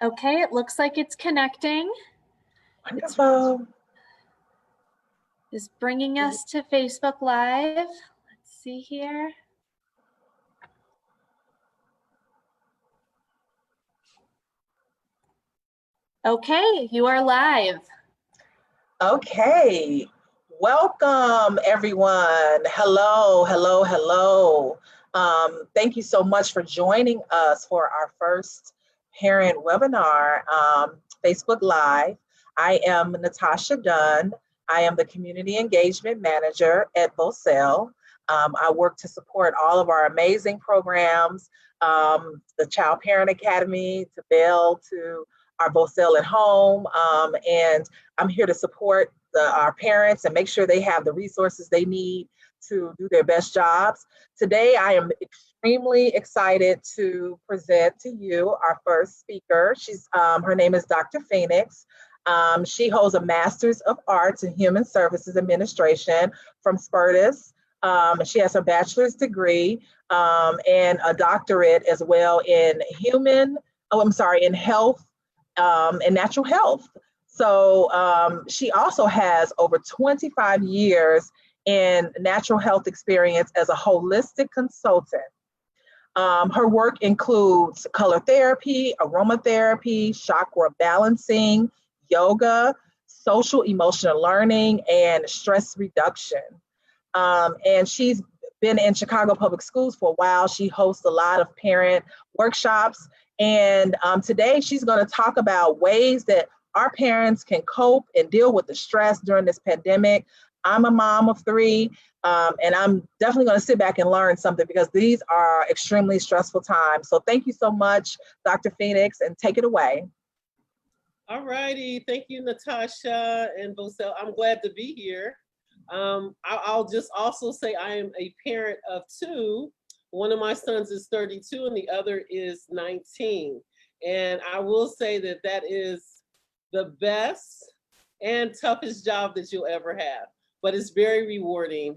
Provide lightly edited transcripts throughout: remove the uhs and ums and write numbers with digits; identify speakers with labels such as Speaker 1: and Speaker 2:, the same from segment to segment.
Speaker 1: Okay, it looks like it's connecting.
Speaker 2: Wonderful.
Speaker 1: It's bringing us to Facebook Live. Let's see here. Okay, you are live.
Speaker 2: Okay. Welcome, everyone. Hello, hello, hello. Thank you so much for joining us for our first parent webinar, Facebook Live. I am Natasha Dunn. I am the Community Engagement Manager at Vocell. I work to support all of our amazing programs, the Child Parent Academy, to Bell, to our Vocell at Home, and I'm here to support our parents and make sure they have the resources they need to do their best jobs. Today, I am extremely excited to present to you our first speaker. Her name is Dr. Phoenix. She holds a Master's of Arts in Human Services Administration from Spertus. She has her bachelor's degree and a doctorate as well in health and natural health. So she also has over 25 years in natural health experience as a holistic consultant. Her work includes color therapy, aromatherapy, chakra balancing, yoga, social emotional learning, and stress reduction. And she's been in Chicago Public Schools for a while. She hosts a lot of parent workshops. And today she's going to talk about ways that our parents can cope and deal with the stress during this pandemic. I'm a mom of 3, and I'm definitely going to sit back and learn something because these are extremely stressful times. So thank you so much, Dr. Phoenix, and take it away.
Speaker 3: All righty. Thank you, Natasha and Vocell. I'm glad to be here. I'll just also say I am a parent of 2. One of my sons is 32 and the other is 19. And I will say that that is the best and toughest job that you'll ever have, but it's very rewarding.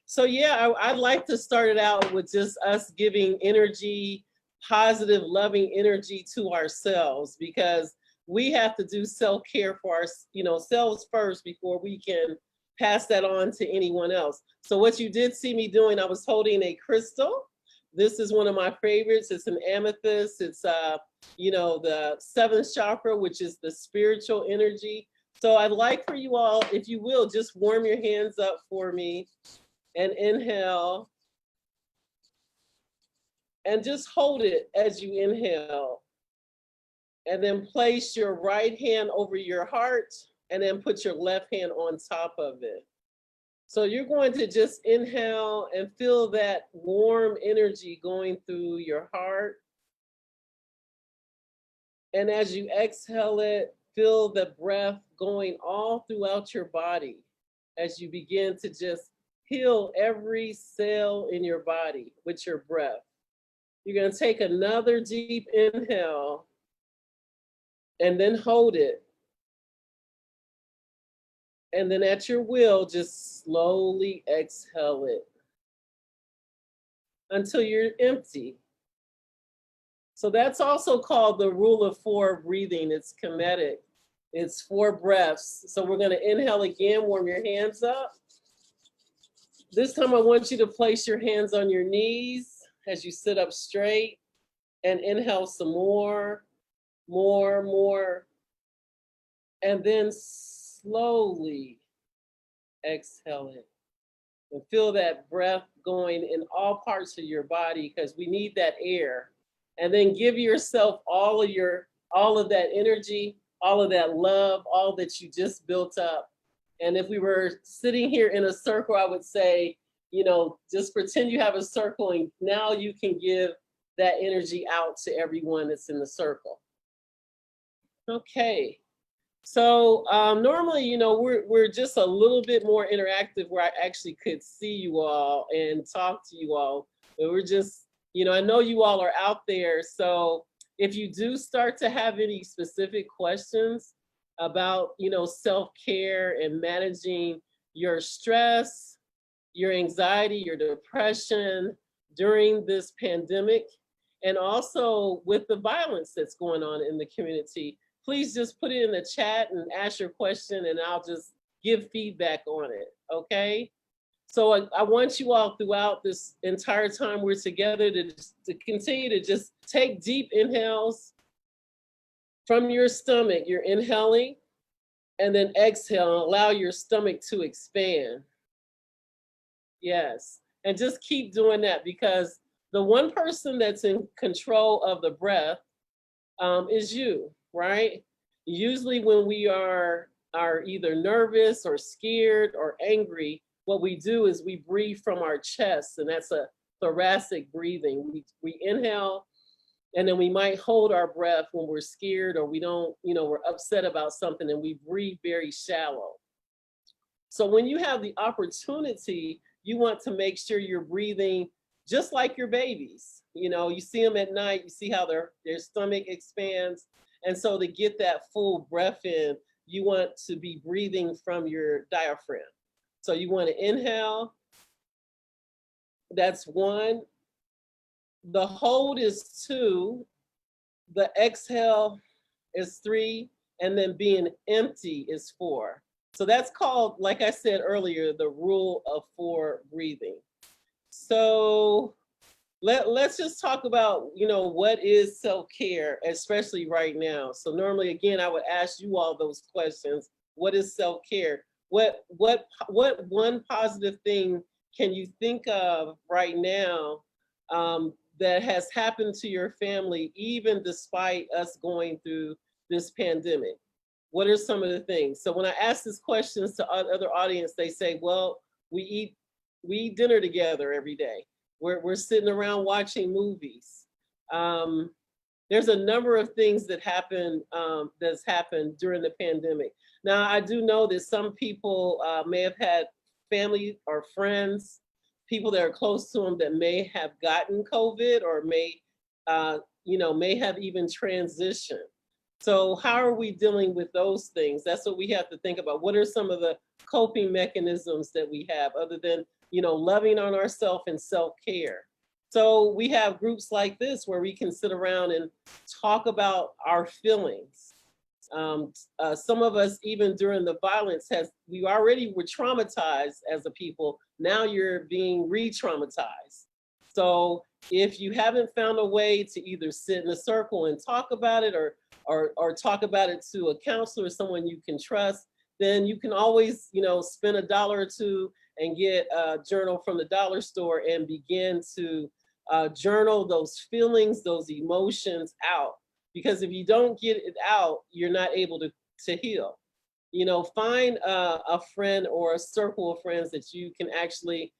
Speaker 3: So yeah, I'd like to start it out with just us giving energy, positive, loving energy to ourselves, because we have to do self-care for ourselves first before we can pass that on to anyone else. So what you did see me doing, I was holding a crystal. This is one of my favorites. It's an amethyst. It's the 7th chakra, which is the spiritual energy. So I'd like for you all, if you will, just warm your hands up for me and inhale. And just hold it as you inhale. And then place your right hand over your heart and then put your left hand on top of it. So you're going to just inhale and feel that warm energy going through your heart. And as you exhale it, feel the breath going all throughout your body as you begin to just heal every cell in your body with your breath. You're going to take another deep inhale and then hold it. And then at your will, just slowly exhale it until you're empty. So that's also called the rule of 4 breathing. It's kinetic. It's 4 breaths. So we're going to inhale again, warm your hands up. This time I want you to place your hands on your knees as you sit up straight and inhale some more. And then slowly exhale it. And feel that breath going in all parts of your body because we need that air. And then give yourself all of that energy, all of that love, all that you just built up. And if we were sitting here in a circle, I would say, just pretend you have a circle and now you can give that energy out to everyone that's in the circle. Okay. So normally, we're just a little bit more interactive where I actually could see you all and talk to you all. But we're just, I know you all are out there. So if you do start to have any specific questions about, self-care and managing your stress, your anxiety, your depression during this pandemic, And also with the violence that's going on in the community, please just put it in the chat and ask your question, and I'll just give feedback on it, okay? So I want you all throughout this entire time we're together to continue to just take deep inhales from your stomach. You're inhaling, and then exhale and allow your stomach to expand. Yes, and just keep doing that, because the one person that's in control of the breath is you, right? Usually when we are either nervous or scared or angry, what we do is we breathe from our chest, and that's a thoracic breathing. We inhale, and then we might hold our breath when we're scared or we don't, we're upset about something, and we breathe very shallow. So when you have the opportunity, you want to make sure you're breathing just like your babies. You see them at night, you see how their stomach expands. And so to get that full breath in, you want to be breathing from your diaphragm. So you want to inhale, that's 1. The hold is 2, the exhale is 3, and then being empty is 4. So that's called, like I said earlier, the rule of 4 breathing. So let's just talk about, what is self-care, especially right now. So normally, again, I would ask you all those questions. What is self-care? What one positive thing can you think of right now that has happened to your family, even despite us going through this pandemic? What are some of the things? So when I ask these questions to other audience, they say, well, we eat dinner together every day. We're sitting around watching movies. There's a number of things that that's happened during the pandemic. Now, I do know that some people may have had family or friends, people that are close to them that may have gotten COVID or may have even transitioned. So how are we dealing with those things? That's what we have to think about. What are some of the coping mechanisms that we have other than, loving on ourselves and self-care? So we have groups like this where we can sit around and talk about our feelings. Some of us, even during the violence, we already were traumatized as a people. Now you're being re-traumatized. So if you haven't found a way to either sit in a circle and talk about it or talk about it to a counselor, someone you can trust, then you can always, spend $1 or $2 and get a journal from the dollar store and begin to journal those feelings, those emotions out. Because if you don't get it out, you're not able to heal. Find a friend or a circle of friends that you can actually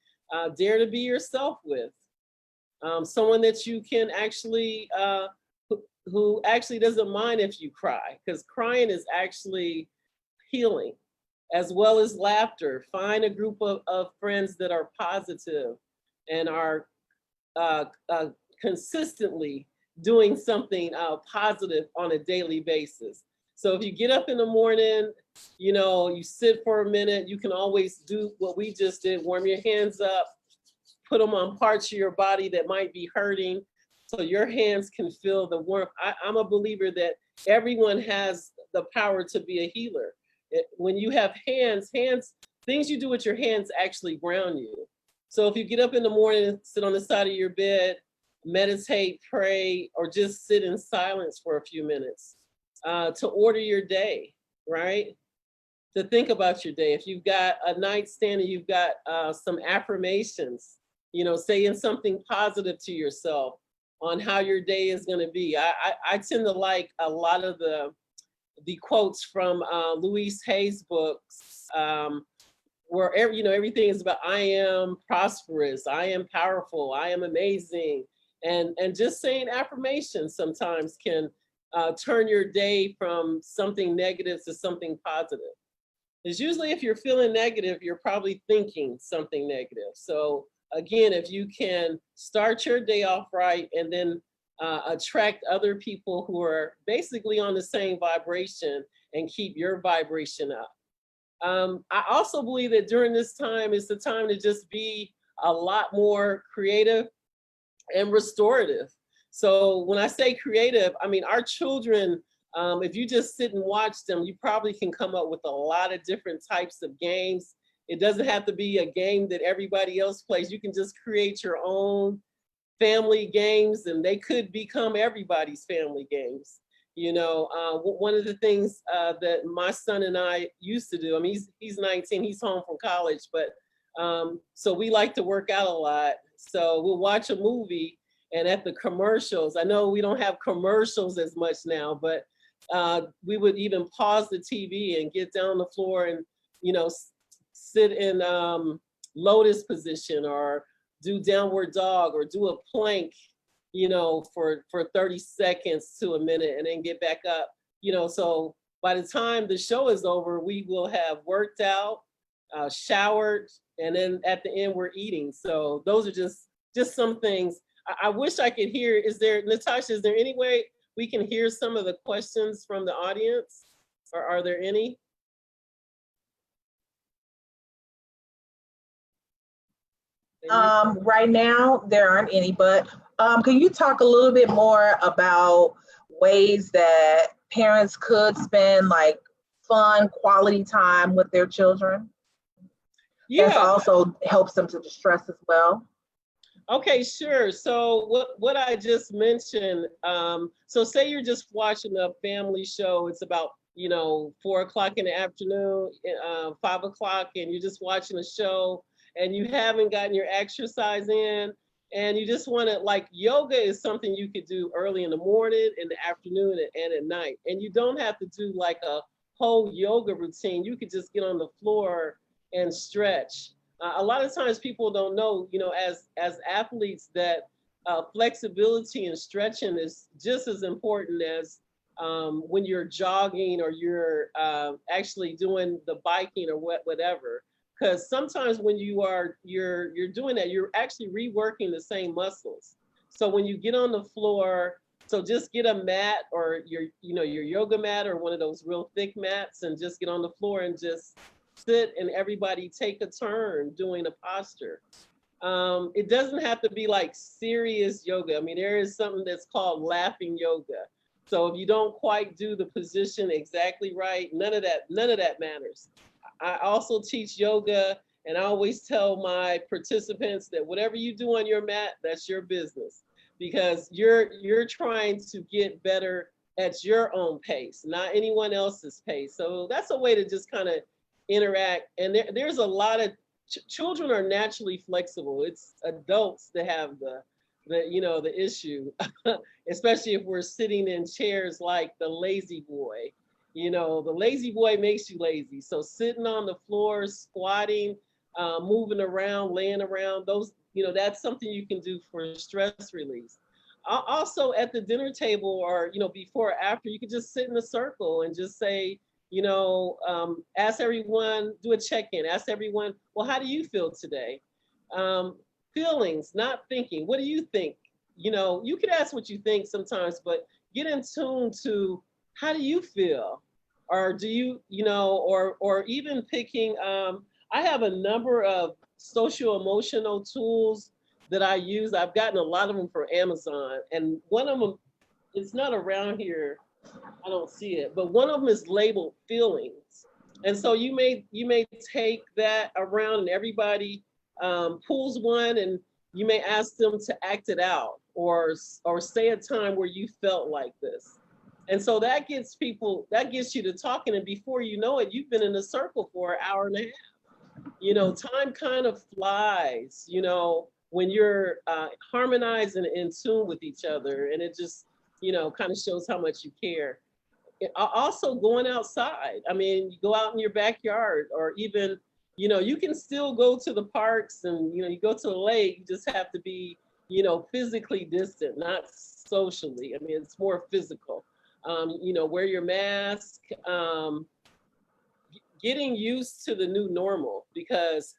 Speaker 3: dare to be yourself with. Someone that you can actually, who actually doesn't mind if you cry, because crying is actually healing, as well as laughter. Find a group of friends that are positive and are consistently doing something positive on a daily basis. So if you get up in the morning, you sit for a minute, you can always do what we just did, warm your hands up, put them on parts of your body that might be hurting so your hands can feel the warmth. I'm a believer that everyone has the power to be a healer. When you have hands, things you do with your hands actually ground you. So if you get up in the morning and sit on the side of your bed, meditate, pray, or just sit in silence for a few minutes, to order your day, right? To think about your day. If you've got a nightstand and you've got some affirmations, saying something positive to yourself on how your day is going to be. I tend to like a lot of the quotes from Louise Hay's books, where everything is about I am prosperous, I am powerful, I am amazing, and just saying affirmations sometimes can turn your day from something negative to something positive. Because usually if you're feeling negative, you're probably thinking something negative. So again, if you can start your day off right and then attract other people who are basically on the same vibration and keep your vibration up. I also believe that during this time is the time to just be a lot more creative and restorative. So when I say creative, I mean, our children, if you just sit and watch them, you probably can come up with a lot of different types of games. It doesn't have to be a game that everybody else plays. You can just create your own family games, and they could become everybody's family games. You know, one of the things that my son and I used to do, I mean, he's 19, he's home from college, but so we like to work out a lot. So we'll watch a movie, and at the commercials, I know we don't have commercials as much now, but we would even pause the TV and get down on the floor and, you know, sit in lotus position, or do downward dog, or do a plank, you know, for 30 seconds to a minute, and then get back up. You know, so by the time the show is over, we will have worked out, showered, and then at the end we're eating. So those are just some things. I wish I could hear, Natasha, is there any way we can hear some of the questions from the audience? Or are there any?
Speaker 2: Right now, there aren't any, but can you talk a little bit more about ways that parents could spend like fun, quality time with their children?
Speaker 3: Yeah.
Speaker 2: This also helps them to distress as well.
Speaker 3: Okay, sure. So what I just mentioned, so say you're just watching a family show, it's about, you know, 4 o'clock in the afternoon, 5 o'clock, and you're just watching a show and you haven't gotten your exercise in, and you just want to, like, yoga is something you could do early in the morning, in the afternoon, and at night. And you don't have to do like a whole yoga routine. You could just get on the floor and stretch. A lot of times people don't know, you know, as athletes, that flexibility and stretching is just as important as when you're jogging, or you're actually doing the biking, or whatever. Because sometimes when you're doing that, you're actually reworking the same muscles. So when you get on the floor, so just get a mat, or your yoga mat, or one of those real thick mats, and just get on the floor and just sit, and everybody take a turn doing a posture. It doesn't have to be like serious yoga. I mean, there is something that's called laughing yoga. So if you don't quite do the position exactly right, none of that matters. I also teach yoga, and I always tell my participants that whatever you do on your mat, that's your business, because you're trying to get better at your own pace, not anyone else's pace. So that's a way to just kind of interact. And there's a lot of children are naturally flexible. It's adults that have the issue, especially if we're sitting in chairs like the lazy boy. You know, the lazy boy makes you lazy. So sitting on the floor, squatting, moving around, laying around, those, you know, that's something you can do for stress release. Also at the dinner table, or, you know, before or after, you can just sit in a circle and just say, you know, ask everyone, do a check-in, ask everyone, well, how do you feel today? Feelings, not thinking. What do you think? You know, you could ask what you think sometimes, but get in tune to, how do you feel? Or do you, you know, or even picking, I have a number of social emotional tools that I use. I've gotten a lot of them from Amazon, and one of them, it's not around here, I don't see it, but one of them is labeled feelings. And so you may take that around, and everybody pulls one, and you may ask them to act it out, or say a time where you felt like this. And so that gets you to talking, and before you know it, you've been in a circle for an hour and a half. You know, time kind of flies, you know, when you're harmonized and in tune with each other, and it just, you know, kind of shows how much you care. Also going outside. I mean, you go out in your backyard, or even, you know, you can still go to the parks, and, you know, you go to the lake, you just have to be, you know, physically distant, not socially. I mean, it's more physical. You know, wear your mask, getting used to the new normal, because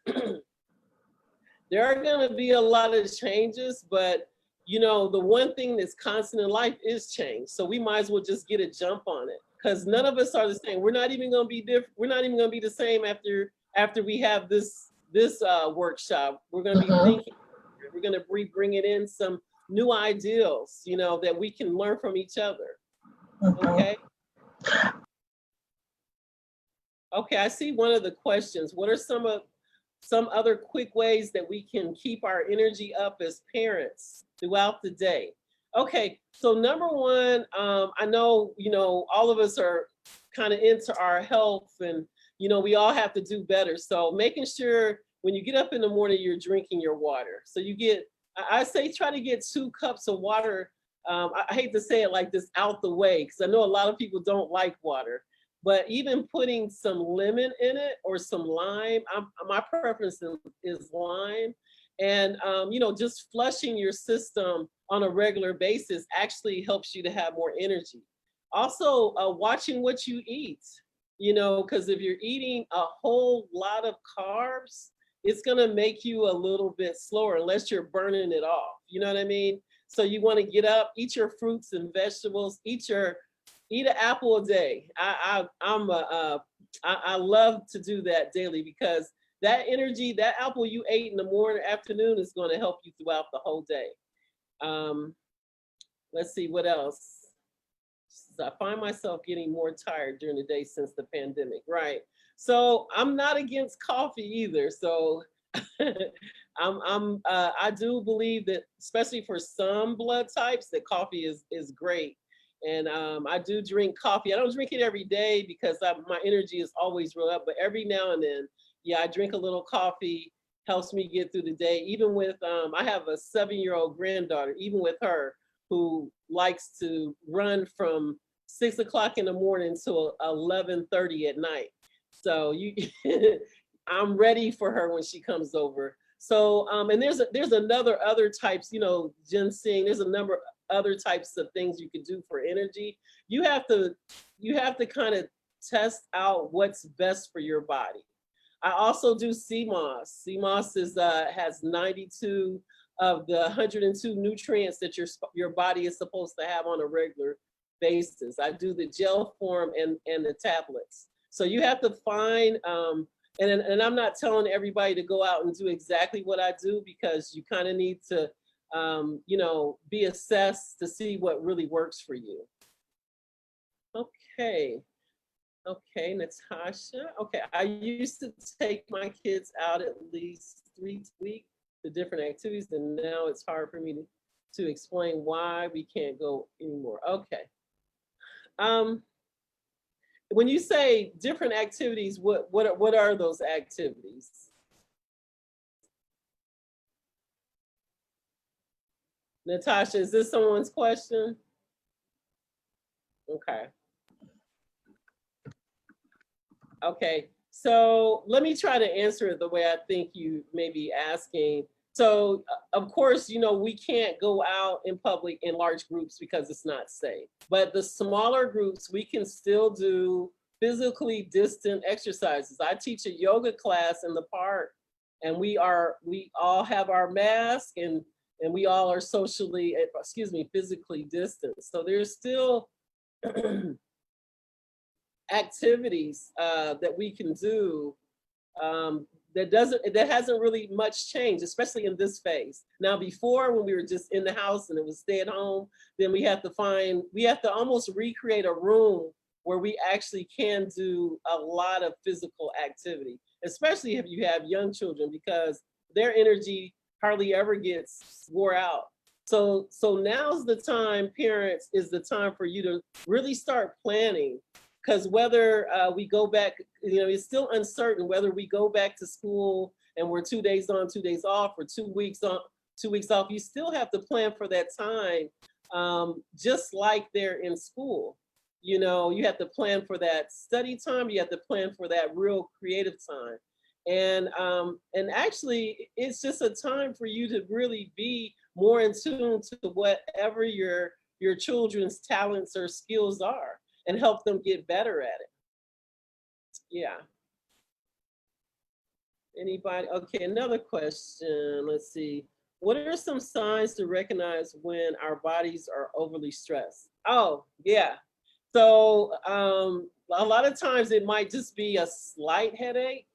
Speaker 3: there are going to be a lot of changes, but, you know, the one thing that's constant in life is change. So we might as well just get a jump on it, because none of us are the same. We're not even going to be different. We're not even going to be the same after we have this workshop. We're going to be thinking. We're going to be bringing in some new ideals, you know, that we can learn from each other.
Speaker 2: Mhm.
Speaker 3: Okay. Okay, I see one of the questions. What are some other quick ways that we can keep our energy up as parents throughout the day? Okay, so number one, I know, you know, all of us are kind of into our health, and, you know, we all have to do better. So making sure when you get up in the morning, you're drinking your water. So you get, I say try to get 2 cups of water. I hate to say it like this, out the way, because I know a lot of people don't like water. But even putting some lemon in it or some lime, my preference is lime. And, you know, just flushing your system on a regular basis actually helps you to have more energy. Also, watching what you eat, you know, because if you're eating a whole lot of carbs, it's going to make you a little bit slower unless you're burning it off. You know what I mean? So you want to get up, eat your fruits and vegetables, eat an apple a day. I love to do that daily, because that energy, that apple you ate in the morning, afternoon, is going to help you throughout the whole day. Let's see what else. I find myself getting more tired during the day since the pandemic, right? So I'm not against coffee either. So I do believe that, especially for some blood types, that coffee is great. And I do drink coffee. I don't drink it every day because my energy is always real up, but every now and then, yeah, I drink a little coffee, helps me get through the day. Even with, I have a 7-year-old granddaughter, even with her, who likes to run from 6 o'clock in the morning till 11:30 at night. So I'm ready for her when she comes over. So, and there's other types, you know, ginseng, there's a number of other types of things you can do for energy. You have to kind of test out what's best for your body. I also do sea moss. Sea moss has 92 of the 102 nutrients that your body is supposed to have on a regular basis. I do the gel form and the tablets. So you have to find, and I'm not telling everybody to go out and do exactly what I do, because you kind of need to, you know, be assessed to see what really works for you. Okay. Okay, Natasha. Okay, I used to take my kids out at least 3 weeks to different activities, and now it's hard for me to explain why we can't go anymore. Okay. When you say different activities, what are those activities? Natasha, is this someone's question? Okay. Okay, so let me try to answer it the way I think you may be asking. So of course, you know, we can't go out in public in large groups because it's not safe. But the smaller groups, we can still do physically distant exercises. I teach a yoga class in the park, and we all have our mask, and we all are physically distant. So there's still activities that we can do that hasn't really much changed, especially in this phase. Now, before, when we were just in the house and it was stay at home, then we have to almost recreate a room where we actually can do a lot of physical activity, especially if you have young children, because their energy hardly ever gets wore out. So now's the time, parents, is the time for you to really start planning. Because whether we go back, you know, it's still uncertain whether we go back to school and we're 2 days on, 2 days off, or 2 weeks on, 2 weeks off. You still have to plan for that time, just like they're in school. You know, you have to plan for that study time. You have to plan for that real creative time. And actually, it's just a time for you to really be more in tune to whatever your children's talents or skills are, and help them get better at it. Yeah. Anybody? Okay, another question. Let's see. What are some signs to recognize when our bodies are overly stressed? Oh, yeah. So a lot of times it might just be a slight headache,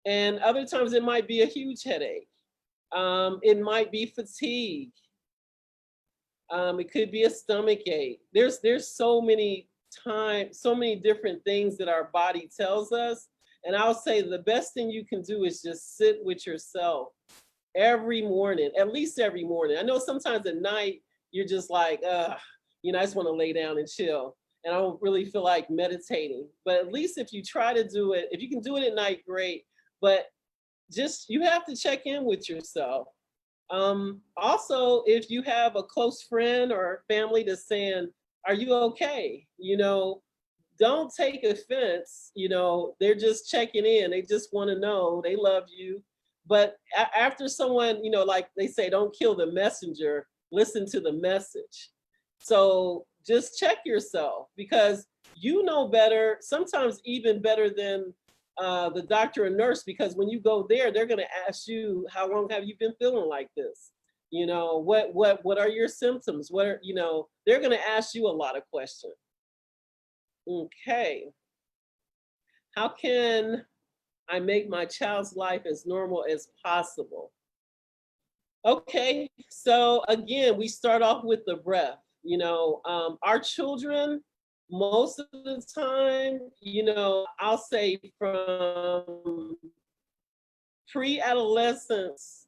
Speaker 3: and other times it might be a huge headache. It might be fatigue. It could be a stomach ache. There's so many so many different things that our body tells us. And I'll say the best thing you can do is just sit with yourself every morning, at least every morning. I know sometimes at night you're just like, you know, I just want to lay down and chill. And I don't really feel like meditating. But at least if you try to do it, if you can do it at night, great. But just, you have to check in with yourself. Also, if you have a close friend or family that's saying, are you okay? You know, don't take offense. You know, they're just checking in. They just want to know they love you. But after someone, you know, like they say, don't kill the messenger, listen to the message. So just check yourself, because you know better, sometimes even better than the doctor and nurse, because when you go there, they're going to ask you, how long have you been feeling like this? You know, what are your symptoms? What are, you know, they're going to ask you a lot of questions. Okay. How can I make my child's life as normal as possible? Okay, so again, we start off with the breath. You know, our children, most of the time, you know, I'll say from pre-adolescence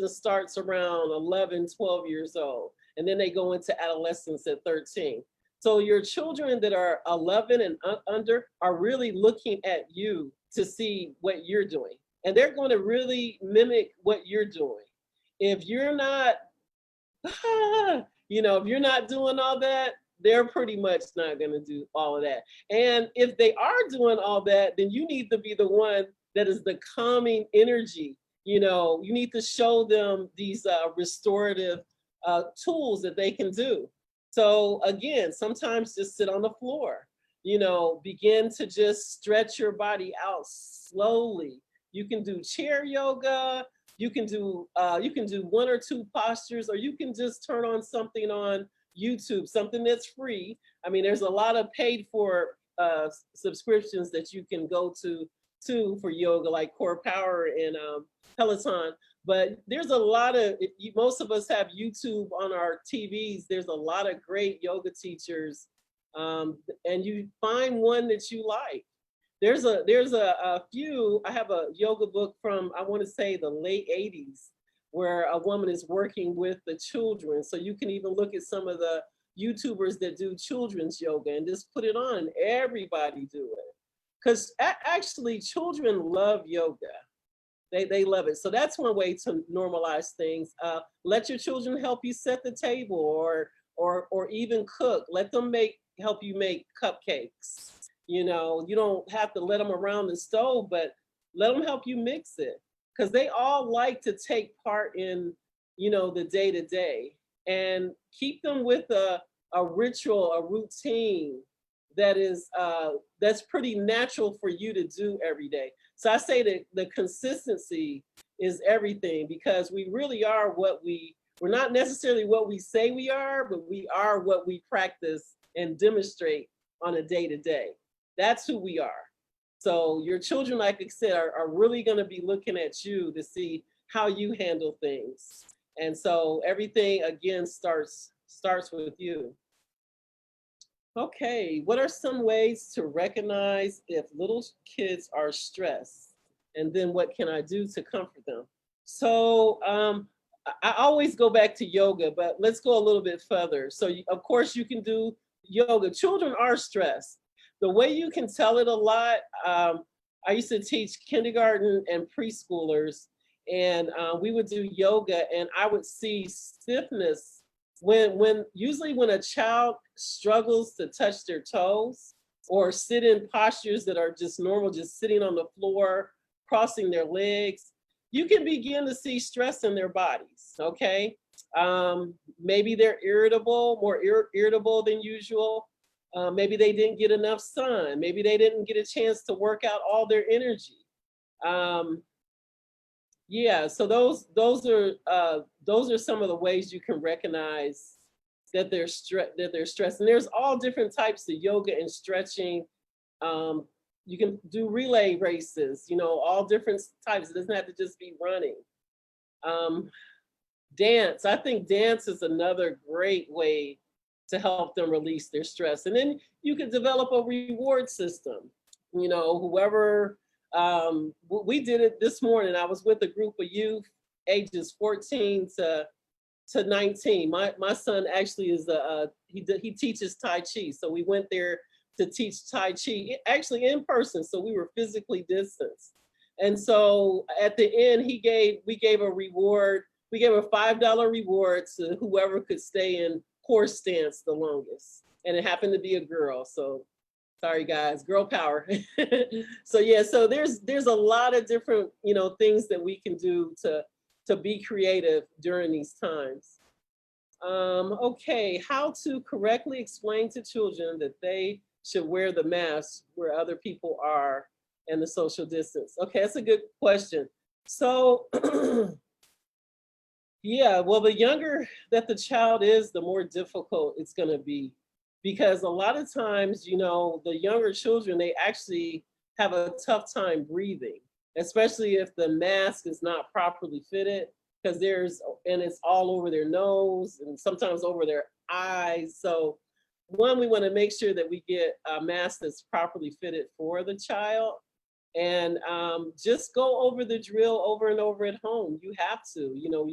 Speaker 3: starts around 11, 12 years old, and then they go into adolescence at 13. So your children that are 11 and under are really looking at you to see what you're doing. And they're going to really mimic what you're doing. If you're not, you know, if you're not doing all that, they're pretty much not going to do all of that. And if they are doing all that, then you need to be the one that is the calming energy. You know, you need to show them these restorative tools that they can do. So again, sometimes just sit on the floor, you know, begin to just stretch your body out slowly. You can do chair yoga, you can do one or two postures, or you can just turn on something on YouTube, something that's free. I mean, there's a lot of paid for subscriptions that you can go to for yoga, like Core Power and Peloton. But there's a lot of, most of us have YouTube on our TVs. There's a lot of great yoga teachers, and you find one that you like. There's a few. I have a yoga book from, I want to say, the late 80s, where a woman is working with the children. So you can even look at some of the YouTubers that do children's yoga and just put it on. Everybody do it. Because actually children love yoga. They love it. So that's one way to normalize things. Let your children help you set the table, or even cook. Let them help you make cupcakes. You know, you don't have to let them around the stove, but let them help you mix it. Because they all like to take part in, you know, the day-to-day. And keep them with a ritual, a routine that is that's pretty natural for you to do every day. So I say that the consistency is everything, because we really are we're not necessarily what we say we are, but we are what we practice and demonstrate on a day-to-day. That's who we are. So your children, like I said, are really going to be looking at you to see how you handle things. And so everything, again, starts with you. Okay, what are some ways to recognize if little kids are stressed? And then what can I do to comfort them? So I always go back to yoga, but let's go a little bit further. So of course you can do yoga. Children are stressed. The way you can tell it a lot, I used to teach kindergarten and preschoolers, and we would do yoga, and I would see stiffness usually when a child struggles to touch their toes or sit in postures that are just normal, just sitting on the floor, crossing their legs, you can begin to see stress in their bodies, okay? Maybe they're more irritable than usual. Maybe they didn't get enough sun. Maybe they didn't get a chance to work out all their energy. Yeah, so those are some of the ways you can recognize that they're stressed. And there's all different types of yoga and stretching. You can do relay races, you know, all different types. It doesn't have to just be running. Dance. I think dance is another great way to help them release their stress. And then you can develop a reward system. You know, whoever, we did it this morning. I was with a group of youth ages 14 to 19. My son actually is he teaches Tai Chi. So we went there to teach Tai Chi, actually in person. So we were physically distanced. And so at the end, we gave a reward. We gave a $5 reward to whoever could stay in horse stance the longest. And it happened to be a girl. So sorry guys, girl power. So yeah, so there's a lot of different, you know, things that we can do to be creative during these times. Okay, how to correctly explain to children that they should wear the mask where other people are and the social distance. Okay, that's a good question. So yeah, well, the younger that the child is, the more difficult it's going to be, because a lot of times, you know, the younger children, they actually have a tough time breathing, especially if the mask is not properly fitted, because it's all over their nose and sometimes over their eyes. So one, we want to make sure that we get a mask that's properly fitted for the child. And just go over the drill over and over at home. You have to, you know,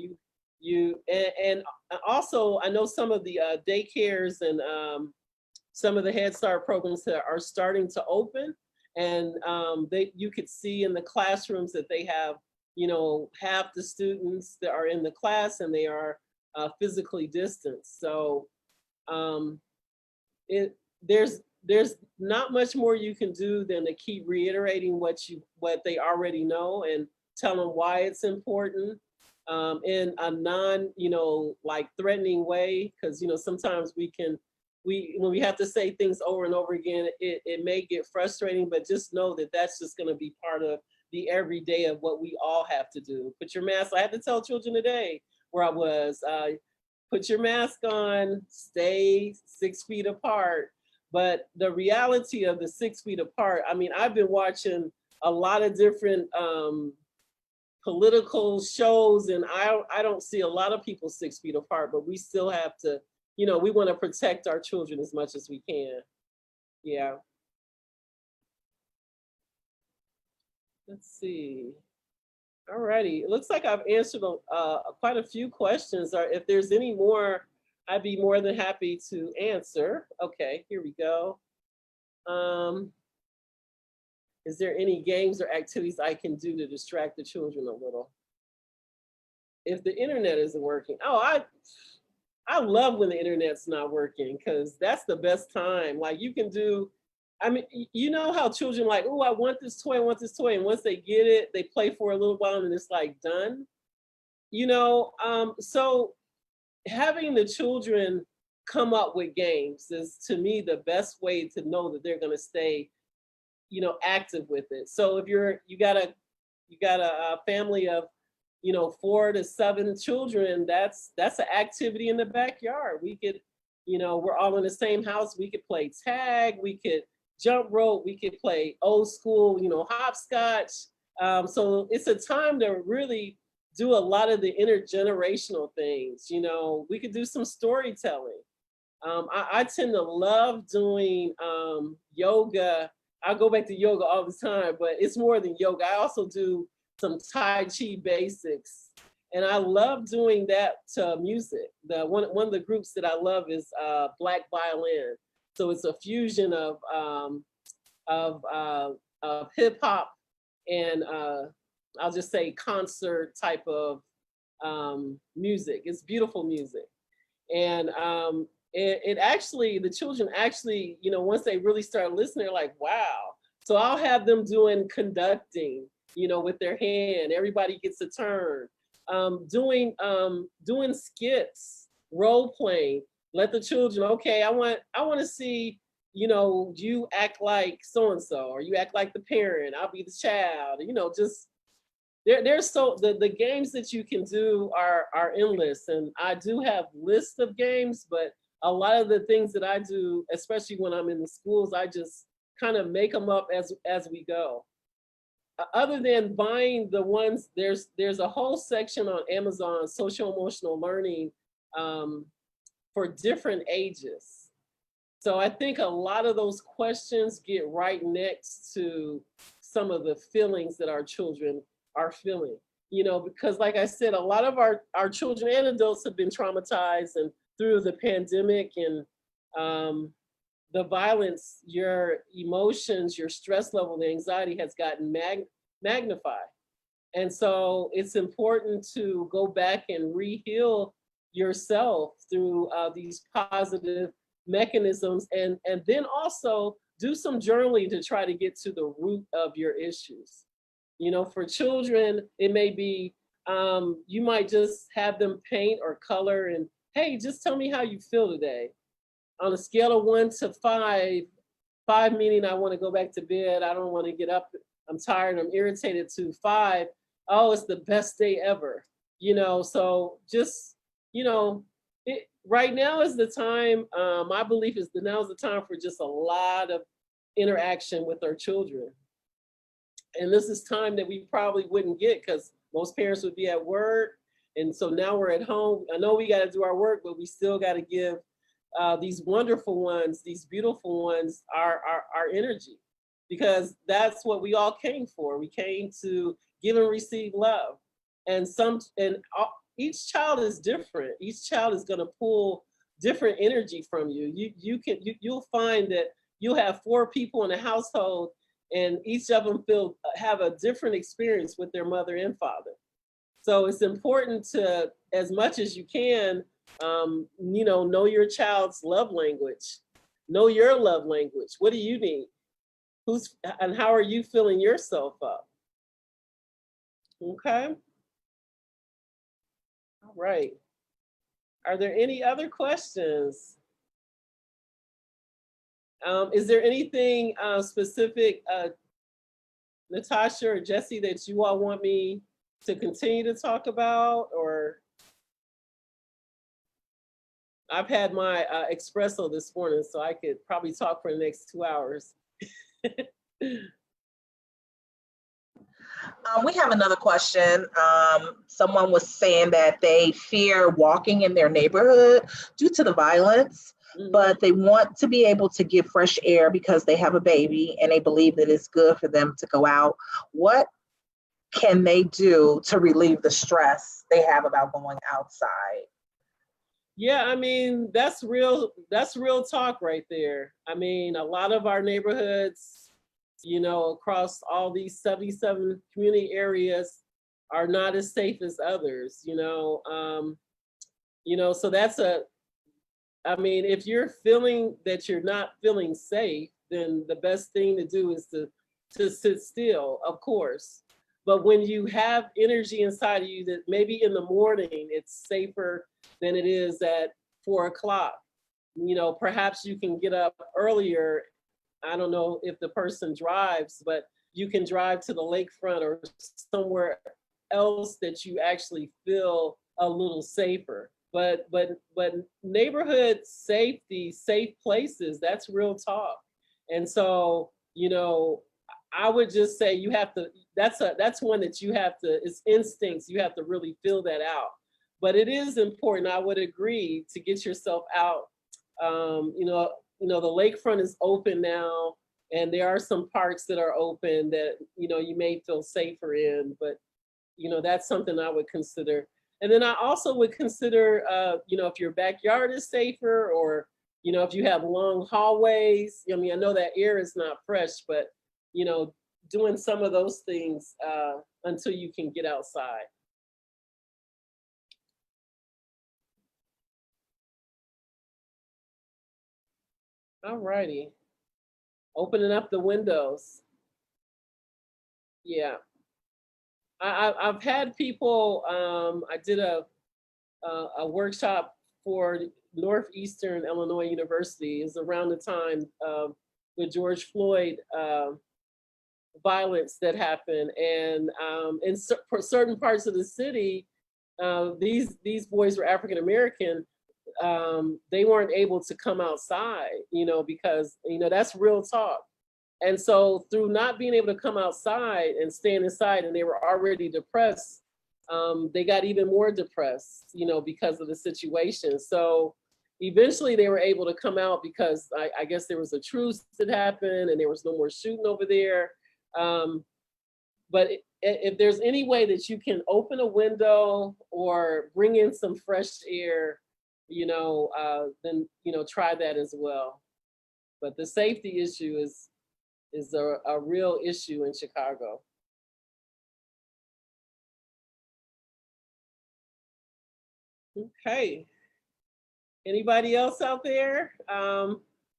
Speaker 3: and also I know some of the daycares and some of the Head Start programs that are starting to open, and you could see in the classrooms that they have, you know, half the students that are in the class and they are physically distanced. So there's not much more you can do than to keep reiterating what they already know and tell them why it's important in a non, you know, like threatening way. Because, you know, sometimes when we have to say things over and over again, it may get frustrating, but just know that that's just going to be part of the everyday of what we all have to do. Put your mask. I had to tell children today where I was, put your mask on, stay 6 feet apart. But the reality of the 6 feet apart, I mean, I've been watching a lot of different political shows, and I don't see a lot of people 6 feet apart, but we still have to, you know, we want to protect our children as much as we can. Yeah. Let's see. All righty. It looks like I've answered quite a few questions. Or if there's any more, I'd be more than happy to answer. Okay, here we go. Is there any games or activities I can do to distract the children a little? If the internet isn't working, I love when the internet's not working, because that's the best time. Like you can do, I mean, you know how children like, oh, I want this toy, I want this toy. And once they get it, they play for a little while and it's like done. You know, so having the children come up with games is, to me, the best way to know that they're going to stay, you know, active with it. So if you got a family of, you know, 4 to 7 children, that's an activity in the backyard. We could, you know, we're all in the same house. We could play tag, we could jump rope, we could play old school, you know, hopscotch. So it's a time to really do a lot of the intergenerational things. You know, we could do some storytelling. I tend to love doing yoga. I go back to yoga all the time, but it's more than yoga. I also do some Tai Chi basics, and I love doing that to music. One of the groups that I love is Black Violin. So it's a fusion of hip hop and I'll just say concert type of music. It's beautiful music, and it actually, the children actually, you know, once they really start listening, they're like, wow. So I'll have them doing conducting, you know, with their hand. Everybody gets a turn. Doing skits, role playing. Let the children, okay, I want to see, you know, you act like so and so, or you act like the parent. I'll be the child. You know, just there's so the games that you can do are endless, and I do have lists of games, but a lot of the things that I do, especially when I'm in the schools, I just kind of make them up as we go. other than buying the ones, there's a whole section on Amazon, social emotional learning, for different ages. So I think a lot of those questions get right next to some of the feelings that our children are feeling. Because like I said, a lot of our children and adults have been traumatized, and through the pandemic and the violence, your emotions, your stress level, the anxiety has gotten magnified. And so it's important to go back and re-heal yourself through these positive mechanisms, and then also do some journaling to try to get to the root of your issues. For children, it may be, you might just have them paint or color, and hey, just tell me how you feel today. On a scale of 1 to 5, 5 meaning I want to go back to bed, I don't want to get up, I'm tired, I'm irritated, to 5, oh, it's the best day ever. So just, right now is the time, my belief is that now is the time for just a lot of interaction with our children. And this is time that we probably wouldn't get because most parents would be at work. And so now we're at home. I know we got to do our work, but we still got to give these wonderful ones, these beautiful ones, our energy, because that's what we all came for. We came to give and receive love. And each child is different. Each child is going to pull different energy from you. You'll find that you'll have 4 people in a household, and each of them have a different experience with their mother and father. So it's important to, as much as you can, know your child's love language. Know your love language. What do you need? And how are you filling yourself up? Okay. All right. Are there any other questions? Is there anything specific, Natasha or Jesse, that you all want me to continue to talk about? Or I've had my espresso this morning, so I could probably talk for the next 2 hours.
Speaker 2: We have another question. Someone was saying that they fear walking in their neighborhood due to the violence, but they want to be able to get fresh air because they have a baby and they believe that it's good for them to go out. What can they do to relieve the stress they have about going outside?
Speaker 3: Yeah, I mean, that's real talk right there. I mean, a lot of our neighborhoods, across all these 77 community areas are not as safe as others, so I mean, if you're feeling that you're not feeling safe, then the best thing to do is to sit still, of course. But when you have energy inside of you that maybe in the morning it's safer than it is at 4 o'clock, perhaps you can get up earlier. I don't know if the person drives, but you can drive to the lakefront or somewhere else that you actually feel a little safer. But neighborhood safety, safe places, that's real talk. And so, I would just say you have to, that's one that you have to, it's instincts, you have to really feel that out. But it is important, I would agree, to get yourself out. The lakefront is open now, and there are some parks that are open that, you may feel safer in, but, that's something I would consider. And then I also would consider, if your backyard is safer, or, if you have long hallways. I mean, I know that air is not fresh, but, doing some of those things until you can get outside. All righty. Opening up the windows. Yeah. I've had people, I did a workshop for Northeastern Illinois University. Is around the time of the George Floyd violence that happened. And for certain parts of the city, these boys were African American. They weren't able to come outside, because, that's real talk. And so through not being able to come outside and staying inside, and they were already depressed, they got even more depressed, because of the situation. So eventually they were able to come out because I guess there was a truce that happened and there was no more shooting over there. But if there's any way that you can open a window or bring in some fresh air, then, try that as well. But the safety issue is a real issue in Chicago. Okay. Anybody else out there?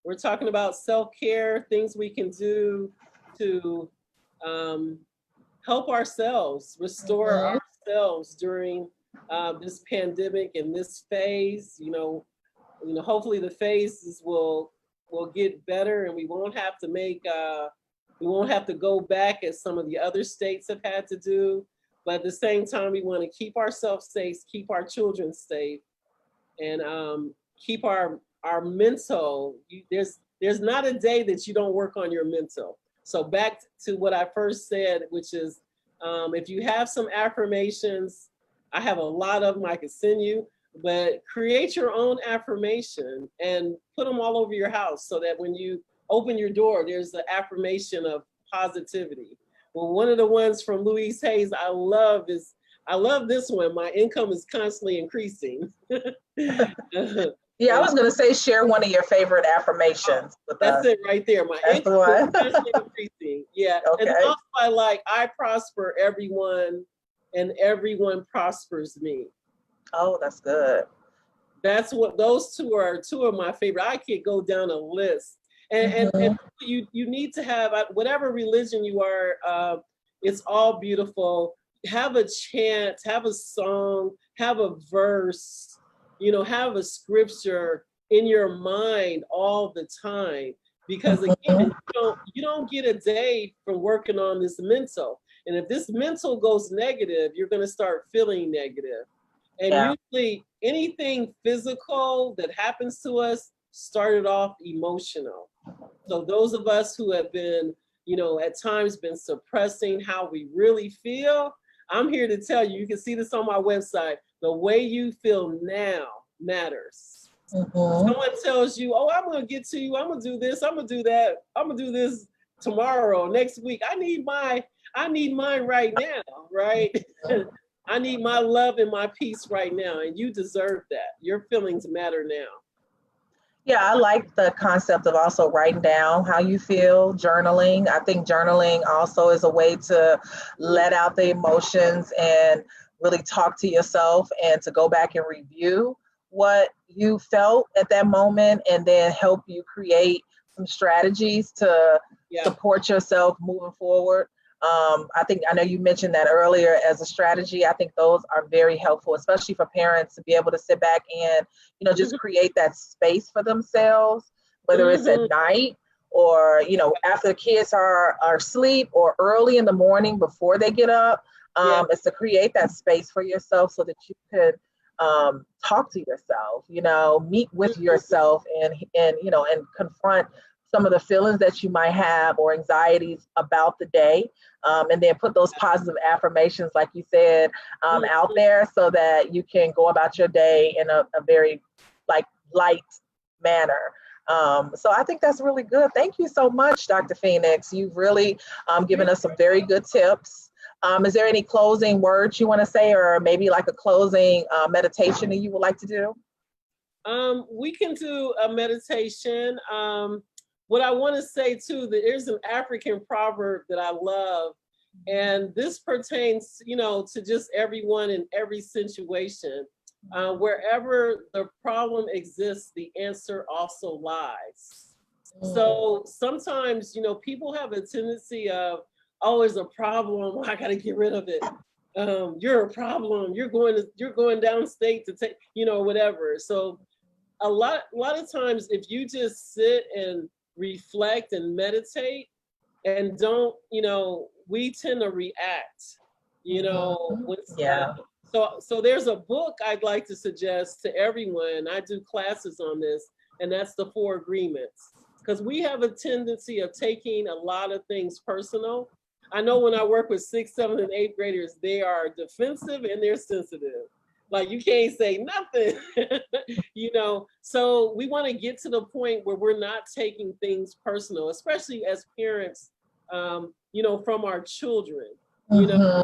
Speaker 3: We're talking about self-care, things we can do to help ourselves, restore ourselves during this pandemic and this phase. Hopefully the phases will get better, and we won't have to go back as some of the other states have had to do. But at the same time, we want to keep ourselves safe, keep our children safe, and keep our mental. There's not a day that you don't work on your mental. So back to what I first said, which is if you have some affirmations, I have a lot of them I could send you, but create your own affirmation and put them all over your house so that when you open your door, there's the affirmation of positivity. Well, one of the ones from Louise Hayes I love this one. My income is constantly increasing.
Speaker 2: Yeah, I was going to say, share one of your favorite affirmations with us.
Speaker 3: That's it right there. My income is constantly increasing. Yeah. Okay. And also I prosper everyone and everyone prospers me.
Speaker 2: Oh, that's good.
Speaker 3: That's what those two of my favorite. I could go down a list. And you need to have, whatever religion you are, it's all beautiful. Have a chant, have a song, have a verse, have a scripture in your mind all the time. Because again, you don't get a day from working on this mental. And if this mental goes negative, you're going to start feeling negative. And usually anything physical that happens to us started off emotional. So those of us who have been, at times been suppressing how we really feel, I'm here to tell you, you can see this on my website, the way you feel now matters. Someone tells you, oh, I'm going to get to you, I'm going to do this, I'm going to do that, I'm going to do this tomorrow, next week. I need mine right now, right? I need my love and my peace right now, and you deserve that. Your feelings matter now.
Speaker 2: Yeah, I like the concept of also writing down how you feel, journaling. I think journaling also is a way to let out the emotions and really talk to yourself and to go back and review what you felt at that moment and then help you create some strategies to support yourself moving forward. I know you mentioned that earlier as a strategy. I think those are very helpful, especially for parents to be able to sit back and, just create that space for themselves, whether it's at night or, after the kids are asleep or early in the morning before they get up. It's to create that space for yourself so that you could talk to yourself, meet with yourself and confront some of the feelings that you might have or anxieties about the day, and then put those positive affirmations, like you said, out there so that you can go about your day in a very light manner. So I think that's really good. Thank you so much, Dr. Phoenix. You've really given us some very good tips. Is there any closing words you want to say, or maybe like a closing meditation that you would like to do?
Speaker 3: We can do a meditation. What I want to say too, there's an African proverb that I love, and this pertains, to just everyone in every situation. Wherever the problem exists, the answer also lies. So sometimes, people have a tendency of, oh, there's a problem, I got to get rid of it. You're a problem. You're going downstate to take, whatever. So a lot of times, if you just sit and reflect and meditate and don't, we tend to react, so there's a book I'd like to suggest to everyone. I do classes on this, and that's the 4 Agreements. because we have a tendency of taking a lot of things personal. I know when I work with 6th, 7th, and 8th graders, they are defensive and they're sensitive. Like you can't say nothing, you know? So we want to get to the point where we're not taking things personal, especially as parents, you know, from our children, you know?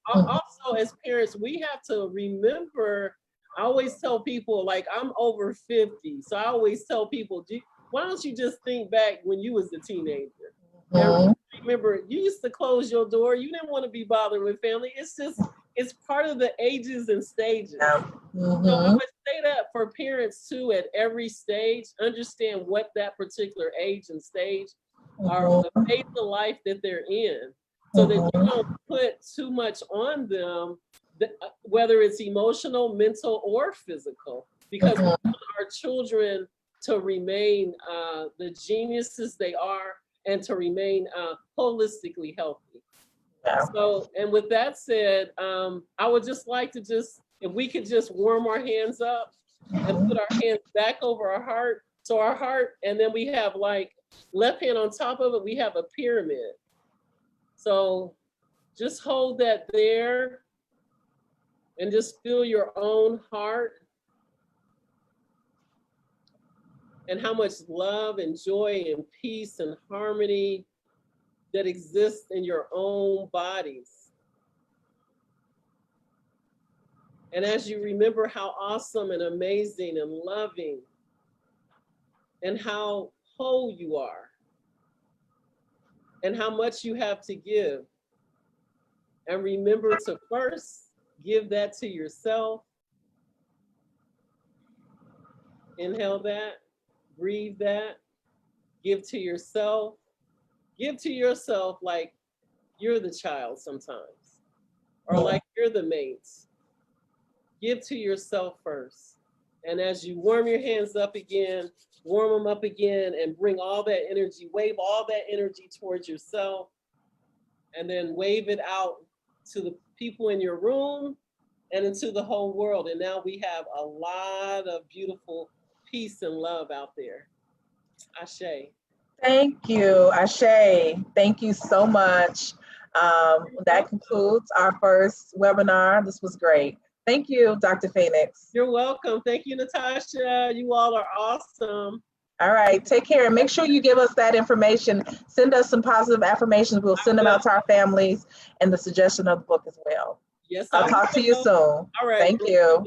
Speaker 3: Also as parents, we have to remember, I always tell people, like I'm over 50. So I always tell people, why don't you just think back when you was a teenager? And remember, you used to close your door. You didn't want to be bothered with family. It's just, it's part of the ages and stages. So I would say that for parents too, at every stage, understand what that particular age and stage are, the phase of life that they're in, so that you don't put too much on them, whether it's emotional, mental, or physical, because we want our children to remain the geniuses they are and to remain holistically healthy. Yeah. So, and with that said, I would just like to if we could just warm our hands up and put our hands back over our heart. So our heart, and then we have like left hand on top of it, we have a pyramid. So just hold that there and just feel your own heart and how much love and joy and peace and harmony that exists in your own bodies. And as you remember how awesome and amazing and loving and how whole you are and how much you have to give, and remember to first give that to yourself. Inhale that, breathe that, give to yourself. Give to yourself like you're the child sometimes, or like you're the mate. Give to yourself first. And as you warm your hands up again, warm them up again and bring all that energy, wave all that energy towards yourself, and then wave it out to the people in your room and into the whole world. And now we have a lot of beautiful peace and love out there. Ashe.
Speaker 2: Thank you, Ashe. Thank you so much. That concludes our first webinar. This was great. Thank you, Dr. Phoenix.
Speaker 3: You're welcome. Thank you, Natasha. You all are awesome.
Speaker 2: All right, take care and make sure you give us that information. Send us some positive affirmations. We'll send them out to our families and the suggestion of the book as well.
Speaker 3: Yes,
Speaker 2: I'll talk to you soon.
Speaker 3: All right.
Speaker 2: Thank you.